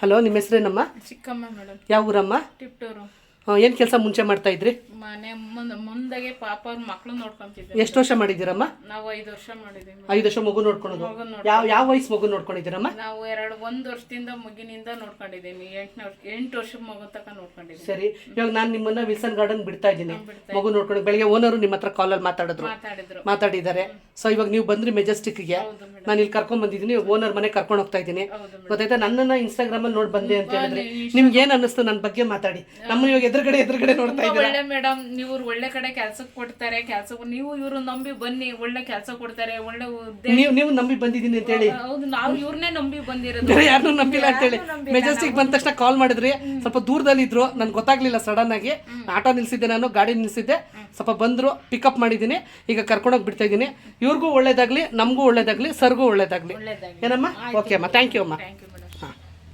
Hello, ನಿಮ್ಮ ಹೆಸರೇನಮ್ಮ? ಚಿಕ್ಕಮ್ಮ madam. ಯಾವ ಊರಮ್ಮ? ಟಿಪ್ಟೂರು. ಏನು ಕೆಲಸ ಮುಂಚೆ ಮಾಡ್ತಾ ಇದ್ರಿ? ಮನೆ ಮುಂದಾಗೆ ಪಾಪ ಅವ್ರ ಮಕ್ಳು ನೋಡ್ಕೊಂತಿದ್ದೆ. ಎಷ್ಟು ವರ್ಷ ಮಾಡಿದ್ದೀರಮ್ಮ? ನಾವು 5 ವರ್ಷ ಮಾಡಿದ್ದೀವಿ. 5 ವರ್ಷ ಮಗು ನೋಡ್ಕೊಳೋದು. ಯಾವ ವಯಸ್ಸು ಮಗು ನೋಡ್ಕೊಂಡಿದ್ದೀರಮ್ಮ? ನಾವು 1 ವರ್ಷದಿಂದ ಮಗಿನಿಂದ ನೋಡ್ಕೊಂಡಿದ್ದೀನಿ. 8 ವರ್ಷ ಮಗು ತನಕ ನೋಡ್ಕೊಂಡಿದ್ದೀನಿ. ಸರಿ, ಇವಾಗ ನಾನು ನಿಮ್ಮನ್ನ ವಿಲ್ಸನ್ ಗಾರ್ಡನ್ ಬಿಡ್ತಾ ಇದ್ದೀನಿ ಮಗು ನೋಡ್ಕೊಂಡು. ಬೆಳಿಗ್ಗೆ ಓನರು ನಿಮ್ಮ ಹತ್ರ ಕಾಲಲ್ಲಿ ಮಾತಾಡಿದ್ದಾರೆ. ಸೊ ಇವಾಗ ನೀವು ಬಂದ್ರಿ ಮೆಜೆಸ್ಟಿಕ್ಗೆ, ನಾನು ಇಲ್ಲಿ ಕರ್ಕೊಂಡ್ ಬಂದಿದ್ದೀನಿ. ಓನರ್ ಮನೆ ಕರ್ಕೊಂಡು ಹೋಗ್ತಾ ಇದ್ದೀನಿ. ಗೊತ್ತಾಯ್ತಾ? ನನ್ನನ್ನ ಇನ್ಸ್ಟಾಗ್ರಾಮ್ ಅಲ್ಲಿ ನೋಡಿ ಬಂದೆ ಅಂತ ಹೇಳಿದ್ರೆ ನಿಮ್ಗೆ ಏನ್ ಅನ್ನಿಸ್ತು ನನ್ನ ಬಗ್ಗೆ ಮಾತಾಡಿ. ನಮ್ಮ ಇವಾಗ ಎದುರುಗಡೆ ನೋಡ್ತಾ ಇದ್ದಾರೆ. ಒಳ್ಳೆ ಮೇಡಮ್, ನೀವು ಒಳ್ಳೆ ಕಡೆ ಕೆಲ್ಸಕ್ಕೆ ಕೊಡ್ತಾರೆ. ನೀವು ಇವ್ರು ನಂಬಿ ಬನ್ನಿ, ಒಳ್ಳೆ ಕೆಲಸ ಕೊಡ್ತಾರೆ. ಒಳ್ಳೆ ನೀವು ನಂಬಿ ಬಂದಿದ್ದೀನಿ ಅಂತ ಹೇಳಿ. ಹೌದು, ನಾವು ಇವ್ರನ್ನೇ ನಂಬಿ ಬಂದಿರೋದು. ಯಾರನ್ನೂ ನಂಬಿಲ್ಲ ಅಂತ ಹೇಳಿ ಮೆಜೆಸ್ಟಿಕ್ ಬಂದ ತಕ್ಷಣ ಕಾಲ್ ಮಾಡಿದ್ರಿ. ಸ್ವಲ್ಪ ದೂರದಲ್ಲಿ ಇದ್ರು, ನನ್ಗೆ ಗೊತ್ತಾಗ್ಲಿಲ್ಲ. ಸಡನ್ ಆಗಿ ಆಟೋ ನಿಲ್ಸಿದ್ದೆ, ನಾನು ಗಾಡಿ ನಿಲ್ಸಿದ್ದೆ. ಸ್ವಲ್ಪ ಬಂದ್ರು, ಪಿಕಪ್ ಮಾಡಿದ್ದೀನಿ. ಈಗ ಕರ್ಕೊಂಡೋಗಿ ಬಿಡ್ತಾ ಇದ್ದೀನಿ. ಇವ್ರಿಗೂ ಒಳ್ಳೇದಾಗ್ಲಿ, ನಮಗೂ ಒಳ್ಳೇದಾಗ್ಲಿ, ಸರ್ಗೂ ಒಳ್ಳೇದಾಗ್ಲಿ. ಏನಮ್ಮ? ಓಕೆ ಅಮ್ಮ, ಥ್ಯಾಂಕ್ ಯು ಅಮ್ಮ.